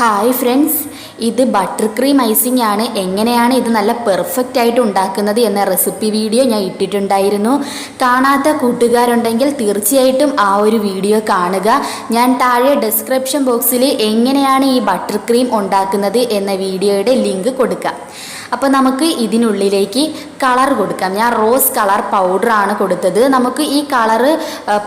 Hi friends, ഇത് butter cream icing ആണ്. എങ്ങനെയാണ് ഇത് നല്ല പെർഫെക്റ്റ് ആയിട്ട് ഉണ്ടാക്കുന്നത് എന്ന റെസിപ്പി വീഡിയോ ഞാൻ ഇട്ടിട്ടുണ്ടായിരുന്നു. കാണാത്ത കൂട്ടുകാരുണ്ടെങ്കിൽ തീർച്ചയായിട്ടും ആ ഒരു വീഡിയോ കാണുക. ഞാൻ താഴെ ഡിസ്ക്രിപ്ഷൻ ബോക്സിൽ എങ്ങനെയാണ് ഈ ബട്ടർ ക്രീം ഉണ്ടാക്കുന്നത് എന്ന വീഡിയോയുടെ ലിങ്ക് കൊടുക്കാം. അപ്പോൾ നമുക്ക് ഇതിനുള്ളിലേക്ക് കളർ കൊടുക്കാം. ഞാൻ റോസ് കളർ പൗഡറാണ് കൊടുത്തത്. നമുക്ക് ഈ കളറ്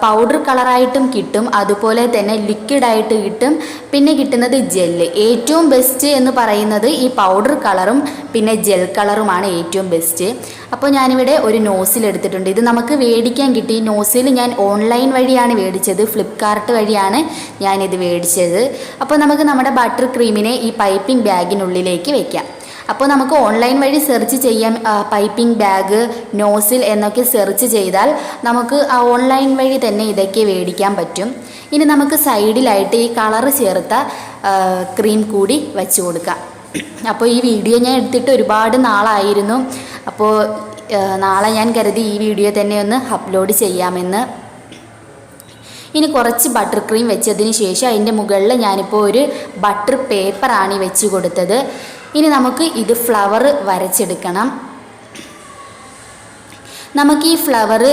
പൗഡർ കളറായിട്ടും കിട്ടും, അതുപോലെ തന്നെ ലിക്വിഡായിട്ട് കിട്ടും, പിന്നെ കിട്ടുന്നത് ജെല്ല്. ഏറ്റവും ബെസ്റ്റ് എന്ന് പറയുന്നത് ഈ പൗഡർ കളറും പിന്നെ ജെൽ കളറുമാണ് ഏറ്റവും ബെസ്റ്റ്. അപ്പോൾ ഞാനിവിടെ ഒരു നോസിൽ എടുത്തിട്ടുണ്ട്. ഇത് നമുക്ക് മേടിക്കാൻ കിട്ടി. നോസിൽ ഞാൻ ഓൺലൈൻ വഴിയാണ് മേടിച്ചത്, ഫ്ലിപ്കാർട്ട് വഴിയാണ് ഞാനിത് മേടിച്ചത്. അപ്പോൾ നമുക്ക് നമ്മുടെ ബട്ടർ ക്രീമിനെ ഈ പൈപ്പിംഗ് ബാഗിനുള്ളിലേക്ക് വെക്കാം. അപ്പോൾ നമുക്ക് ഓൺലൈൻ വഴി സെർച്ച് ചെയ്യാം, പൈപ്പിംഗ് ബാഗ്, നോസിൽ എന്നൊക്കെ സെർച്ച് ചെയ്താൽ നമുക്ക് ആ ഓൺലൈൻ വഴി തന്നെ ഇതൊക്കെ മേടിക്കാൻ പറ്റും. ഇനി നമുക്ക് സൈഡിലായിട്ട് ഈ കളറ് ചേർത്ത ക്രീം കൂടി വെച്ച് കൊടുക്കാം. അപ്പോൾ ഈ വീഡിയോ ഞാൻ എടുത്തിട്ട് ഒരുപാട് നാളായിരുന്നു. അപ്പോൾ നാളെ ഞാൻ കരുതി ഈ വീഡിയോ തന്നെ ഒന്ന് അപ്ലോഡ് ചെയ്യാമെന്ന്. ഇനി കുറച്ച് ബട്ടർ ക്രീം വെച്ചതിന് ശേഷം അതിൻ്റെ മുകളിൽ ഞാനിപ്പോൾ ഒരു ബട്ടർ പേപ്പറാണ് വെച്ച് കൊടുത്തത്. ഇനി നമുക്ക് ഇത് ഫ്ലവർ വരച്ചെടുക്കണം. നമുക്ക് ഈ ഫ്ലവർ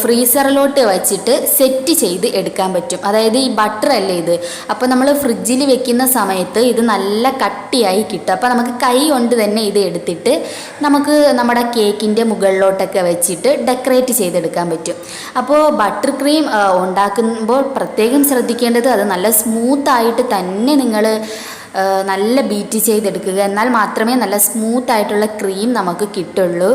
ഫ്രീസറിലോട്ട് വച്ചിട്ട് സെറ്റ് ചെയ്ത് എടുക്കാൻ പറ്റും. അതായത് ഈ ബട്ടർ അല്ലേ ഇത്, അപ്പോൾ നമ്മൾ ഫ്രിഡ്ജിൽ വെക്കുന്ന സമയത്ത് ഇത് നല്ല കട്ടിയായി കിട്ടും. അപ്പോൾ നമുക്ക് കൈ കൊണ്ട് തന്നെ ഇത് എടുത്തിട്ട് നമുക്ക് നമ്മുടെ കേക്കിൻ്റെ മുകളിലോട്ടൊക്കെ വെച്ചിട്ട് ഡെക്കറേറ്റ് ചെയ്തെടുക്കാൻ പറ്റും. അപ്പോൾ ബട്ടർ ക്രീം ഉണ്ടാക്കുമ്പോൾ പ്രത്യേകം ശ്രദ്ധിക്കേണ്ടത് അത് നല്ല സ്മൂത്തായിട്ട് തന്നെ നിങ്ങൾ നല്ല ബീറ്റ് ചെയ്തെടുക്കുക. എന്നാൽ മാത്രമേ നല്ല സ്മൂത്തായിട്ടുള്ള ക്രീം നമുക്ക് കിട്ടുള്ളൂ.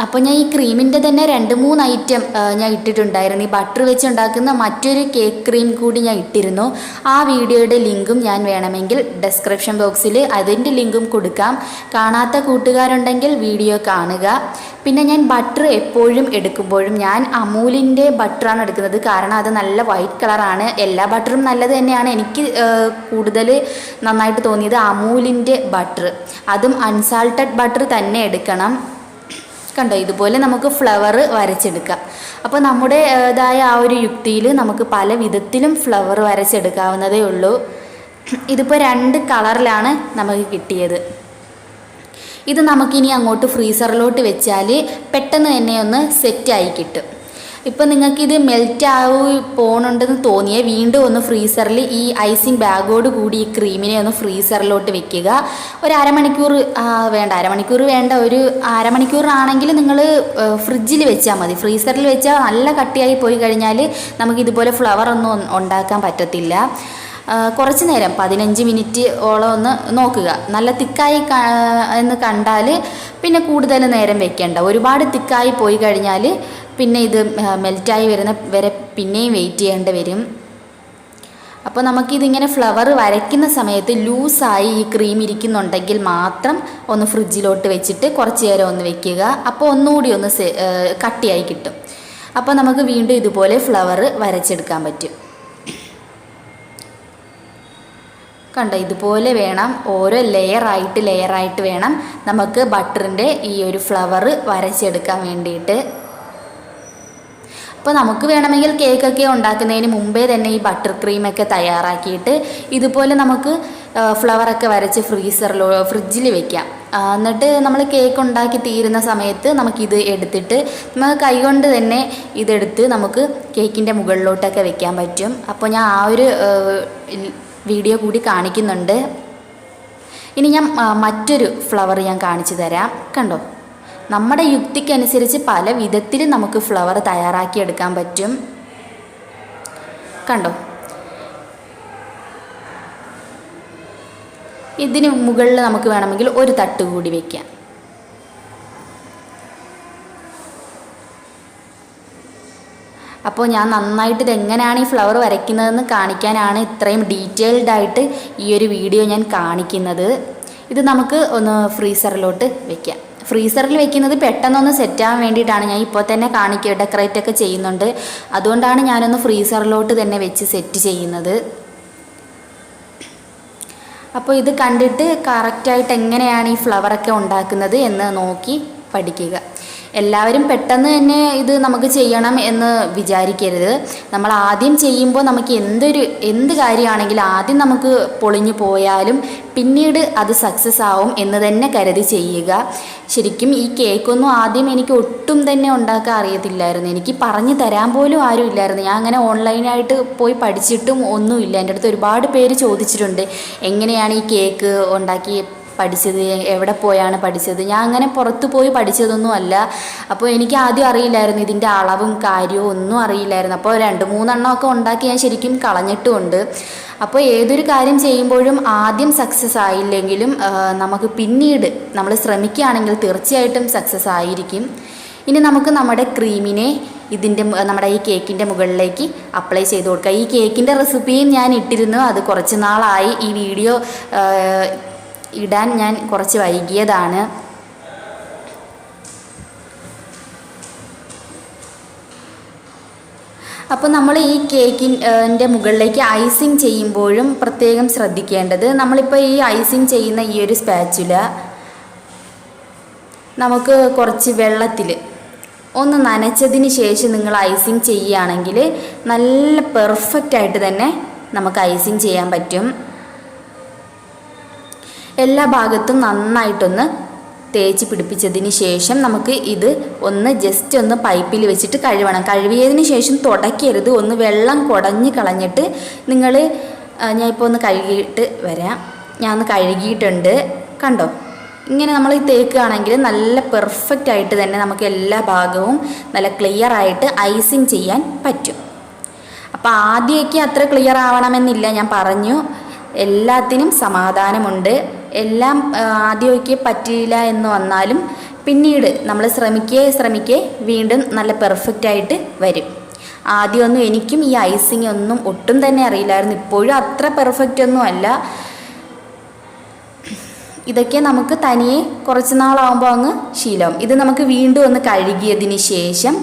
അപ്പോൾ ഞാൻ ഈ ക്രീമിൻ്റെ തന്നെ 2-3 ഐറ്റം ഞാൻ ഇട്ടിട്ടുണ്ടായിരുന്നു. ഈ ബട്ടർ വെച്ച് ഉണ്ടാക്കുന്ന മറ്റൊരു കേക്ക് ക്രീം കൂടി ഞാൻ ഇട്ടിരുന്നു. ആ വീഡിയോയുടെ ലിങ്കും ഞാൻ വേണമെങ്കിൽ ഡിസ്ക്രിപ്ഷൻ ബോക്സിൽ അതിൻ്റെ ലിങ്കും കൊടുക്കാം. കാണാത്ത കൂട്ടുകാരുണ്ടെങ്കിൽ വീഡിയോ കാണുക. പിന്നെ ഞാൻ ബട്ടർ എപ്പോഴും എടുക്കുമ്പോഴും ഞാൻ അമൂലിൻ്റെ ബട്ടറാണ് എടുക്കുന്നത്. കാരണം അത് നല്ല വൈറ്റ് കളറാണ്. എല്ലാ ബട്ടറും നല്ലത് തന്നെയാണ്. എനിക്ക് കൂടുതൽ നന്നായിട്ട് തോന്നിയത് അമൂലിൻ്റെ ബട്ടർ, അതും അൺസാൾട്ടഡ് ബട്ടർ തന്നെ എടുക്കണം. കണ്ടോ, ഇതുപോലെ നമുക്ക് ഫ്ലവർ വരച്ചെടുക്കാം. അപ്പോൾ നമ്മുടേതായ ആ ഒരു യുക്തിയിൽ നമുക്ക് പല വിധത്തിലും ഫ്ലവർ വരച്ചെടുക്കാവുന്നതേ ഉള്ളൂ. ഇതിപ്പോൾ 2 കളറിലാണ് നമുക്ക് കിട്ടിയത്. ഇത് നമുക്കിനി അങ്ങോട്ട് ഫ്രീസറിലോട്ട് വെച്ചാൽ പെട്ടെന്ന് തന്നെ ഒന്ന് സെറ്റായി കിട്ടും. ഇപ്പം നിങ്ങൾക്കിത് മെൽറ്റായി പോകണുണ്ടെന്ന് തോന്നിയേ വീണ്ടും ഒന്ന് ഫ്രീസറിൽ ഈ ഐസിങ് ബാഗോട് കൂടി ഈ ക്രീമിനെ ഒന്ന് ഫ്രീസറിലോട്ട് വെക്കുക. ഒരു അരമണിക്കൂർ വേണ്ട, ഒരു അരമണിക്കൂറാണെങ്കിൽ നിങ്ങൾ ഫ്രിഡ്ജിൽ വെച്ചാൽ മതി. ഫ്രീസറിൽ വെച്ചാൽ നല്ല കട്ടിയായി പോയി കഴിഞ്ഞാൽ നമുക്കിതുപോലെ ഫ്ലവർ ഒന്നും ഉണ്ടാക്കാൻ പറ്റത്തില്ല. കുറച്ച് നേരം 15 മിനിറ്റ് ഓളം ഒന്ന് നോക്കുക. നല്ല തിക്കായി എന്ന് കണ്ടാൽ പിന്നെ കൂടുതൽ നേരം വെക്കേണ്ട. ഒരുപാട് തിക്കായി പോയി കഴിഞ്ഞാൽ പിന്നെ ഇത് മെൽറ്റായി വരുന്ന വരെ പിന്നെയും വെയിറ്റ് ചെയ്യേണ്ടി വരും. അപ്പോൾ നമുക്കിതിങ്ങനെ ഫ്ലവർ വരയ്ക്കുന്ന സമയത്ത് ലൂസായി ഈ ക്രീം ഇരിക്കുന്നുണ്ടെങ്കിൽ മാത്രം ഒന്ന് ഫ്രിഡ്ജിലോട്ട് വെച്ചിട്ട് കുറച്ച് നേരം ഒന്ന് വെക്കുക. അപ്പോൾ ഒന്നുകൂടി ഒന്ന് കട്ടിയായി കിട്ടും. അപ്പോൾ നമുക്ക് വീണ്ടും ഇതുപോലെ ഫ്ലവർ വരച്ചെടുക്കാൻ പറ്റും. കണ്ടോ, ഇതുപോലെ വേണം. ഓരോ ലെയറായിട്ട് വേണം നമുക്ക് ബട്ടറിൻ്റെ ഈ ഒരു ഫ്ലവർ വരച്ചെടുക്കാൻ വേണ്ടിയിട്ട്. അപ്പോൾ നമുക്ക് വേണമെങ്കിൽ കേക്കൊക്കെ ഉണ്ടാക്കുന്നതിന് മുമ്പേ തന്നെ ഈ ബട്ടർ ക്രീമൊക്കെ തയ്യാറാക്കിയിട്ട് ഇതുപോലെ നമുക്ക് ഫ്ലവറൊക്കെ വരച്ച് ഫ്രിഡ്ജിൽ വെക്കാം. എന്നിട്ട് നമ്മൾ കേക്ക് ഉണ്ടാക്കി തീരുന്ന സമയത്ത് നമുക്കിത് എടുത്തിട്ട് നമുക്ക് കൈകൊണ്ട് തന്നെ ഇതെടുത്ത് നമുക്ക് കേക്കിൻ്റെ മുകളിലോട്ടൊക്കെ വെക്കാൻ പറ്റും. അപ്പോൾ ഞാൻ ആ ഒരു വീഡിയോ കൂടി കാണിക്കുന്നുണ്ട്. ഇനി ഞാൻ മറ്റൊരു ഫ്ലവർ ഞാൻ കാണിച്ചു തരാം. കണ്ടോ, നമ്മുടെ യുക്തിക്കനുസരിച്ച് പല വിധത്തിലും നമുക്ക് ഫ്ലവർ തയ്യാറാക്കിയെടുക്കാൻ പറ്റും. കണ്ടോ, ഇതിന് മുകളിൽ നമുക്ക് വേണമെങ്കിൽ ഒരു തട്ട് കൂടി വയ്ക്കാം. അപ്പോൾ ഞാൻ നന്നായിട്ട് ഇതെങ്ങനെയാണ് ഈ ഫ്ലവർ വരയ്ക്കുന്നതെന്ന് കാണിക്കാനാണ് ഇത്രയും ഡീറ്റെയിൽഡായിട്ട് ഈ ഒരു വീഡിയോ ഞാൻ കാണിക്കുന്നത്. ഇത് നമുക്ക് ഒന്ന് ഫ്രീസറിലോട്ട് വെക്കാം. ഫ്രീസറിൽ വെക്കുന്നത് പെട്ടെന്നൊന്ന് സെറ്റാകാൻ വേണ്ടിയിട്ടാണ്. ഞാൻ ഇപ്പോൾ തന്നെ ഡെക്കറേറ്റ് ഒക്കെ ചെയ്യുന്നുണ്ട്. അതുകൊണ്ടാണ് ഞാനൊന്ന് ഫ്രീസറിലോട്ട് തന്നെ വെച്ച് സെറ്റ് ചെയ്യുന്നത്. അപ്പോൾ ഇത് കണ്ടിട്ട് കറക്റ്റായിട്ട് എങ്ങനെയാണ് ഈ ഫ്ലവറൊക്കെ ഉണ്ടാക്കുന്നത് എന്ന് നോക്കി പഠിക്കുക. എല്ലാവരും പെട്ടെന്ന് തന്നെ ഇത് നമുക്ക് ചെയ്യണം എന്ന് വിചാരിക്കരുത്. നമ്മൾ ആദ്യം ചെയ്യുമ്പോൾ നമുക്ക് എന്ത് കാര്യമാണെങ്കിലും ആദ്യം നമുക്ക് പൊളിഞ്ഞു പോയാലും പിന്നീട് അത് സക്സസ് ആവും എന്ന് തന്നെ കരുതി ചെയ്യുക. ശരിക്കും ഈ കേക്കൊന്നും ആദ്യം എനിക്ക് ഒട്ടും തന്നെ ഉണ്ടാക്കാൻ അറിയത്തില്ലായിരുന്നു. എനിക്ക് പറഞ്ഞു തരാൻ പോലും ആരും ഇല്ലായിരുന്നു. ഞാൻ അങ്ങനെ ഓൺലൈനായിട്ട് പോയി പഠിച്ചിട്ടും ഒന്നുമില്ല. എൻ്റെ അടുത്ത് ഒരുപാട് പേര് ചോദിച്ചിട്ടുണ്ട്, എങ്ങനെയാണ് ഈ കേക്ക് ഉണ്ടാക്കി പഠിച്ചത്, എവിടെ പോയാണ് പഠിച്ചത്. ഞാൻ അങ്ങനെ പുറത്ത് പോയി പഠിച്ചതൊന്നും അല്ല. അപ്പോൾ എനിക്ക് ആദ്യം അറിയില്ലായിരുന്നു, ഇതിൻ്റെ അളവും കാര്യവും ഒന്നും അറിയില്ലായിരുന്നു. അപ്പോൾ 2-3 എണ്ണമൊക്കെ ഉണ്ടാക്കി ഞാൻ ശരിക്കും കളഞ്ഞിട്ടുമുണ്ട്. അപ്പോൾ ഏതൊരു കാര്യം ചെയ്യുമ്പോഴും ആദ്യം സക്സസ് ആയില്ലെങ്കിലും നമുക്ക് പിന്നീട് നമ്മൾ ശ്രമിക്കുകയാണെങ്കിൽ തീർച്ചയായിട്ടും സക്സസ് ആയിരിക്കും. ഇനി നമുക്ക് നമ്മുടെ ക്രീമിനെ നമ്മുടെ ഈ കേക്കിൻ്റെ മുകളിലേക്ക് അപ്ലൈ ചെയ്ത് കൊടുക്കുക. ഈ കേക്കിൻ്റെ റെസിപ്പിയും ഞാൻ ഇട്ടിരുന്നു. അത് കുറച്ച് നാളായി. ഈ വീഡിയോ ഇടാൻ ഞാൻ കുറച്ച് വൈകിയതാണ്. അപ്പോൾ നമ്മൾ ഈ കേക്കിൻ്റെ മുകളിലേക്ക് ഐസിങ് ചെയ്യുമ്പോഴും പ്രത്യേകം ശ്രദ്ധിക്കേണ്ടത്, നമ്മളിപ്പോൾ ഈ ഐസിങ് ചെയ്യുന്ന ഈ ഒരു സ്പാച്ചുല നമുക്ക് കുറച്ച് വെള്ളത്തിൽ ഒന്ന് നനച്ചതിന് ശേഷം നിങ്ങൾ ഐസിങ് ചെയ്യുകയാണെങ്കിൽ നല്ല പെർഫെക്റ്റ് ആയിട്ട് തന്നെ നമുക്ക് ഐസിങ് ചെയ്യാൻ പറ്റും. എല്ലാ ഭാഗത്തും നന്നായിട്ടൊന്ന് തേച്ച് പിടിപ്പിച്ചതിന് ശേഷം നമുക്ക് ഇത് ജസ്റ്റ് ഒന്ന് പൈപ്പിൽ വെച്ചിട്ട് കഴുകണം. കഴുകിയതിന് ശേഷം തുടയ്ക്കരുത്. ഒന്ന് വെള്ളം കുടഞ്ഞ് കളഞ്ഞിട്ട് നിങ്ങൾ, ഞാൻ ഇപ്പോൾ ഒന്ന് കഴുകിയിട്ട് വരാം. ഞാൻ ഒന്ന് കഴുകിയിട്ടുണ്ട്. കണ്ടോ, ഇങ്ങനെ നമ്മൾ ഈ തേക്കുകയാണെങ്കിൽ നല്ല പെർഫെക്റ്റ് ആയിട്ട് തന്നെ നമുക്ക് എല്ലാ ഭാഗവും നല്ല ക്ലിയർ ആയിട്ട് ഐസിങ് ചെയ്യാൻ പറ്റും. അപ്പോൾ ആദ്യമൊക്കെ അത്ര ക്ലിയർ ആവണമെന്നില്ല. ഞാൻ പറഞ്ഞു, എല്ലാത്തിനും സമാധാനമുണ്ട്. എല്ലാം ആദ്യമൊക്കെ പറ്റിയില്ല എന്ന് വന്നാലും പിന്നീട് നമ്മൾ ശ്രമിക്കേ വീണ്ടും നല്ല പെർഫെക്റ്റ് ആയിട്ട് വരും. ആദ്യമൊന്നും എനിക്കും ഈ ഐസിങ് ഒന്നും ഒട്ടും തന്നെ അറിയില്ലായിരുന്നു. ഇപ്പോഴും അത്ര പെർഫെക്റ്റ് ഒന്നും അല്ല. ഇതൊക്കെ നമുക്ക് തനിയെ കുറച്ച് നാളാകുമ്പോൾ അങ്ങ് ശീലമാവും. ഇത് നമുക്ക് വീണ്ടും ഒന്ന് കഴുകിയതിന് ശേഷം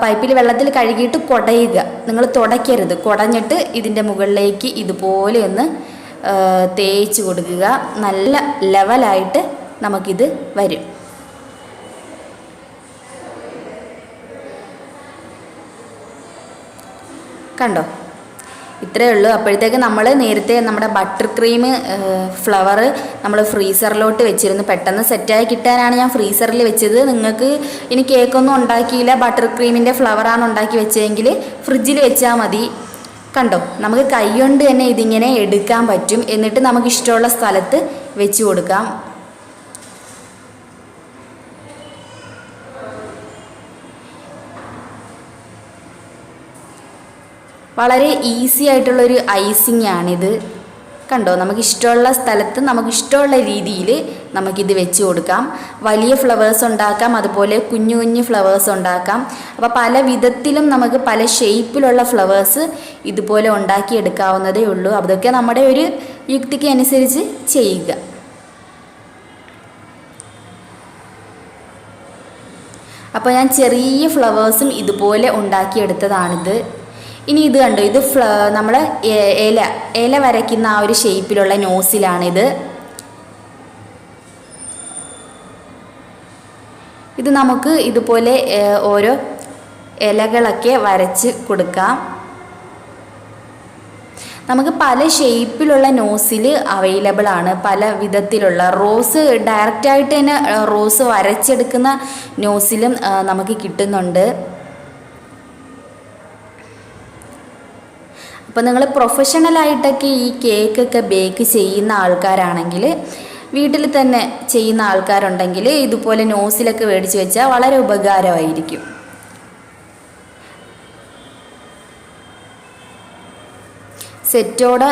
പൈപ്പിൽ വെള്ളത്തിൽ കഴുകിയിട്ട് കുടയുക. നിങ്ങൾ തുടയ്ക്കരുത്. കുടഞ്ഞിട്ട് ഇതിൻ്റെ മുകളിലേക്ക് ഇതുപോലെ ഒന്ന് തേച്ച് കൊടുക്കുക. നല്ല ലെവലായിട്ട് നമുക്കിത് വരും. കണ്ടോ, ഇത്രയേ ഉള്ളൂ. അപ്പോഴത്തേക്ക് നമ്മൾ നേരത്തെ നമ്മുടെ ബട്ടർ ക്രീം ഫ്ലവർ നമ്മൾ ഫ്രീസറിലോട്ട് വെച്ചിരുന്നു. പെട്ടെന്ന് സെറ്റായി കിട്ടാനാണ് ഞാൻ ഫ്രീസറിൽ വെച്ചത്. നിങ്ങൾക്ക് ഇനി കേക്കൊന്നും ഉണ്ടാക്കിയില്ല, ബട്ടർ ക്രീമിൻ്റെ ഫ്ലവറാണ് ഉണ്ടാക്കി വെച്ചതെങ്കിൽ ഫ്രിഡ്ജിൽ വെച്ചാൽ മതി. കണ്ടോ, നമുക്ക് കൈ കൊണ്ട് തന്നെ ഇതിങ്ങനെ എടുക്കാൻ പറ്റും. എന്നിട്ട് നമുക്ക് ഇഷ്ടമുള്ള സ്ഥലത്ത് വെച്ച് കൊടുക്കാം. വളരെ ഈസി ആയിട്ടുള്ളൊരു ഐസിങ് ആണിത്. കണ്ടോ, നമുക്ക് ഇഷ്ടമുള്ള സ്ഥലത്ത് നമുക്ക് ഇഷ്ടമുള്ള രീതിയിൽ നമുക്കിത് വെച്ച് കൊടുക്കാം. വലിയ ഫ്ലവേഴ്സ് ഉണ്ടാക്കാം, അതുപോലെ കുഞ്ഞു കുഞ്ഞു ഫ്ലവേഴ്സ് ഉണ്ടാക്കാം. അപ്പോൾ പല വിധത്തിലും നമുക്ക് പല ഷേപ്പിലുള്ള ഫ്ലവേഴ്സ് ഇതുപോലെ ഉണ്ടാക്കിയെടുക്കാവുന്നതേ ഉള്ളൂ. അതൊക്കെ നമ്മുടെ ഒരു യുക്തിക്ക് അനുസരിച്ച് ചെയ്യുക. അപ്പോൾ ഞാൻ ചെറിയ ഫ്ലവേഴ്സും ഇതുപോലെ ഉണ്ടാക്കിയെടുത്തതാണിത്. ഇനി ഇത് കണ്ടോ, ഇത് നമ്മൾ ഇല വരയ്ക്കുന്ന ആ ഒരു ഷേപ്പിലുള്ള നോസിലാണിത്. ഇത് നമുക്ക് ഇതുപോലെ ഓരോ ഇലകളൊക്കെ വരച്ച് കൊടുക്കാം. നമുക്ക് പല ഷേപ്പിലുള്ള നോസിൽ അവൈലബിൾ ആണ്, പല വിധത്തിലുള്ള. റോസ് ഡയറക്റ്റായിട്ട് തന്നെ റോസ് വരച്ചെടുക്കുന്ന നോസിലും നമുക്ക് കിട്ടുന്നുണ്ട്. അപ്പോൾ നിങ്ങൾ പ്രൊഫഷണലായിട്ടൊക്കെ ഈ കേക്കൊക്കെ ബേക്ക് ചെയ്യുന്ന ആൾക്കാരാണെങ്കിൽ, വീട്ടിൽ തന്നെ ചെയ്യുന്ന ആൾക്കാരുണ്ടെങ്കിൽ ഇതുപോലെ നോസിലൊക്കെ മേടിച്ച് വെച്ചാൽ വളരെ ഉപകാരമായിരിക്കും. സെറ്റോടെ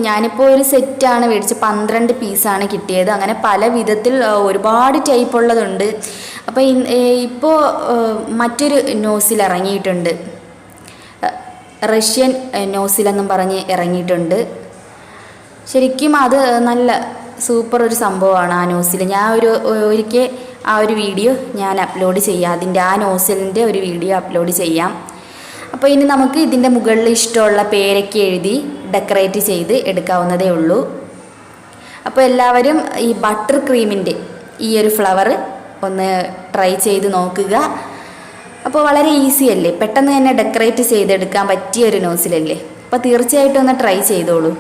ഞാനിപ്പോൾ ഒരു സെറ്റാണ് മേടിച്ചത്, 12 പീസാണ് കിട്ടിയത്. അങ്ങനെ പല വിധത്തിൽ ഒരുപാട് ടൈപ്പ് ഉള്ളതുണ്ട്. അപ്പോൾ ഇപ്പോൾ മറ്റൊരു നോസിൽ ഇറങ്ങിയിട്ടുണ്ട്, റഷ്യൻ നോസിലെന്നും പറഞ്ഞ് ഇറങ്ങിയിട്ടുണ്ട്. ശരിക്കും അത് നല്ല സൂപ്പർ ഒരു സംഭവമാണ് ആ നോസിൽ. ഞാൻ ഒരിക്കൽ ആ ഒരു വീഡിയോ ഞാൻ അപ്ലോഡ് ചെയ്യാം, അതിൻ്റെ ആ നോസിലിൻ്റെ ഒരു വീഡിയോ അപ്ലോഡ് ചെയ്യാം. അപ്പോൾ ഇനി നമുക്ക് ഇതിൻ്റെ മുകളിൽ ഇഷ്ടമുള്ള പേരൊക്കെ എഴുതി ഡെക്കറേറ്റ് ചെയ്ത് എടുക്കാവുന്നതേ ഉള്ളൂ. അപ്പോൾ എല്ലാവരും ഈ ബട്ടർ ക്രീമിൻ്റെ ഈ ഒരു ഫ്ലവർ ഒന്ന് ട്രൈ ചെയ്ത് നോക്കുക. അപ്പോൾ വളരെ ഈസി അല്ലേ, പെട്ടെന്ന് തന്നെ ഡെക്കറേറ്റ് ചെയ്തെടുക്കാൻ പറ്റിയ ഒരു നോസിലല്ലേ. അപ്പോൾ തീർച്ചയായിട്ടും ഒന്ന് ട്രൈ ചെയ്തോളൂ.